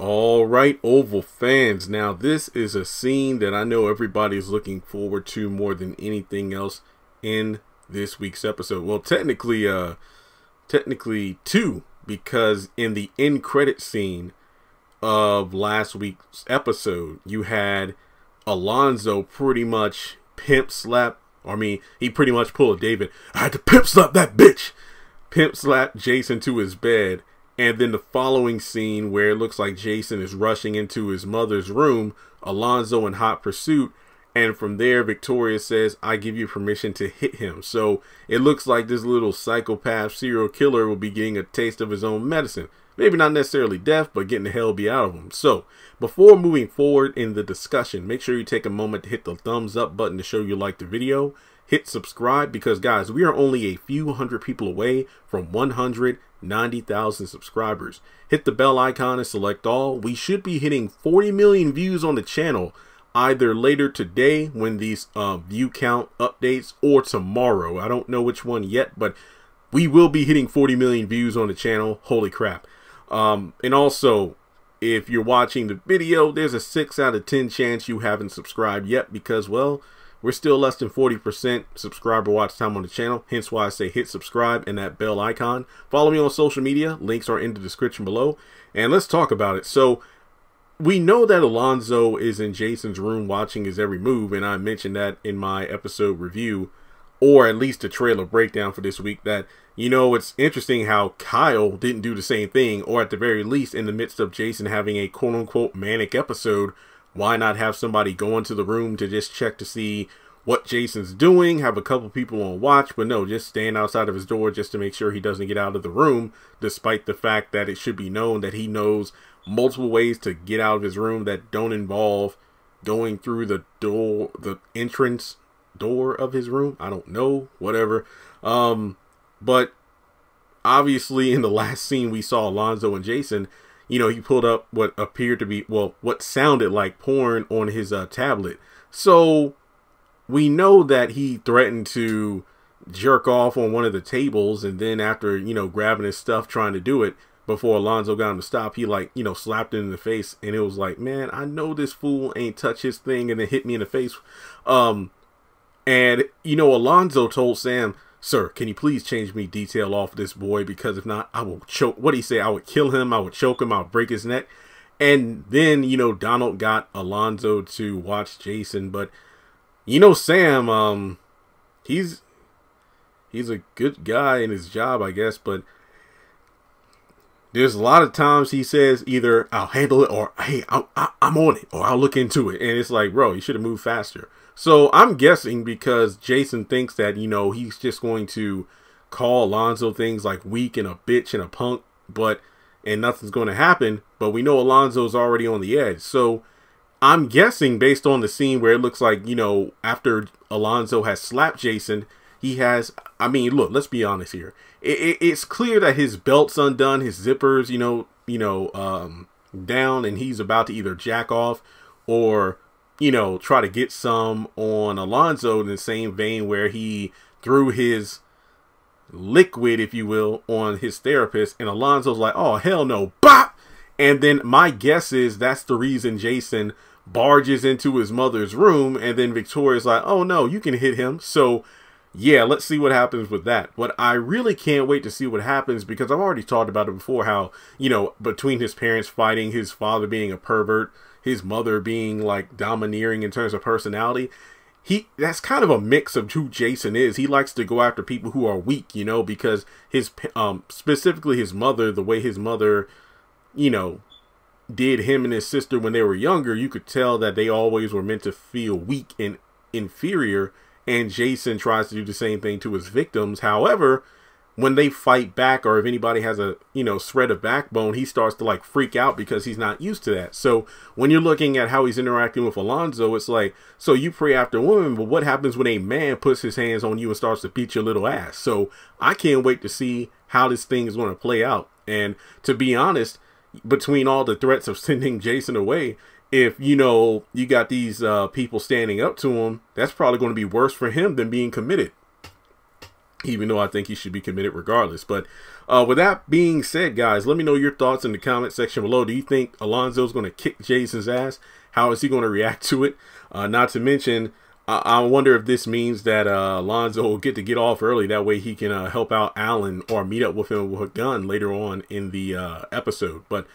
All right, Oval fans. Now, this is a scene that I know everybody's looking forward to more than anything else in this week's episode. Well, technically two, because in the end credit scene of last week's episode, you had Alonzo pretty much pimp slap. He pretty much pulled David. I had to pimp slap that bitch. Pimp slap Jason to his bed. And then the following scene where it looks like Jason is rushing into his mother's room, Alonzo in hot pursuit. And from there, Victoria says, I give you permission to hit him. So it looks like this little psychopath serial killer will be getting a taste of his own medicine. Maybe not necessarily death, but getting the hell be out of him. So before moving forward in the discussion, make sure you take a moment to hit the thumbs up button to show you like the video. Hit subscribe because, guys, we are only a few hundred people away from 190,000 subscribers. Hit the bell icon and select all. We should be hitting 40 million views on the channel either later today when these view count updates or tomorrow. I don't know which one yet, but we will be hitting 40 million views on the channel. Holy crap. And also, if you're watching the video, there's a 6 out of 10 chance you haven't subscribed yet because, well, we're still less than 40% subscriber watch time on the channel. Hence why I say hit subscribe and that bell icon. Follow me on social media. Links are in the description below. And let's talk about it. So we know that Alonzo is in Jason's room watching his every move. And I mentioned that in my episode review, or at least a trailer breakdown for this week, that, you know, it's interesting how Kyle didn't do the same thing, or at the very least in the midst of Jason having a quote unquote manic episode, why not have somebody go into the room to just check to see what Jason's doing, have a couple people on watch, but no, just stand outside of his door just to make sure he doesn't get out of the room, despite the fact that it should be known that he knows multiple ways to get out of his room that don't involve going through the door, the entrance door of his room. I don't know, whatever. But obviously in the last scene we saw Alonzo and Jason, you know, he pulled up what appeared to be, well, what sounded like porn on his tablet. So we know that he threatened to jerk off on one of the tables. And then after, you know, grabbing his stuff, trying to do it before Alonzo got him to stop, he, like, you know, slapped him in the face. And it was like, man, I know this fool ain't touch his thing, and then hit me in the face. And, you know, Alonzo told Sam, sir, can you please change me detail off this boy? Because if not, I will choke. What did he say? I would kill him. I would choke him. I would break his neck. And then, you know, Donald got Alonzo to watch Jason. But, you know, Sam, he's a good guy in his job, I guess. But there's a lot of times he says either I'll handle it or, hey, I'm on it, or I'll look into it. And it's like, bro, you should have moved faster. So I'm guessing because Jason thinks that, you know, he's just going to call Alonzo things like weak and a bitch and a punk, and nothing's going to happen. But we know Alonzo's already on the edge. So I'm guessing based on the scene where it looks like, you know, after Alonzo has slapped Jason, he has, I mean, look, let's be honest here. It's clear that his belt's undone, his zippers, down, and he's about to either jack off or, you know, try to get some on Alonzo in the same vein where he threw his liquid, if you will, on his therapist, and Alonzo's like, oh, hell no, bop! And then my guess is that's the reason Jason barges into his mother's room, and then Victoria's like, oh no, you can hit him. So yeah, let's see what happens with that. But I really can't wait to see what happens, because I've already talked about it before, how, you know, between his parents fighting, his father being a pervert, his mother being like domineering in terms of personality, that's kind of a mix of who Jason is. He likes to go after people who are weak, you know, because his specifically his mother, the way his mother, you know, did him and his sister when they were younger, you could tell that they always were meant to feel weak and inferior. And Jason tries to do the same thing to his victims. However, when they fight back, or if anybody has a, you know, shred of backbone, he starts to like freak out because he's not used to that. So when you're looking at how he's interacting with Alonzo, it's like, so you pray after a woman, but what happens when a man puts his hands on you and starts to beat your little ass? So I can't wait to see how this thing is going to play out. And to be honest, between all the threats of sending Jason away, if, you know, you got these people standing up to him, that's probably going to be worse for him than being committed. even though I think he should be committed regardless. But with that being said, guys, let me know your thoughts in the comment section below. Do you think Alonzo is going to kick Jason's ass? How is he going to react to it? Not to mention, I wonder if this means that Alonzo will get off early. That way he can help out Alan or meet up with him with a gun later on in the episode. But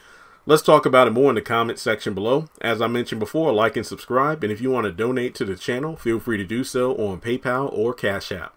let's talk about it more in the comment section below. As I mentioned before, like and subscribe. And if you want to donate to the channel, feel free to do so on PayPal or Cash App.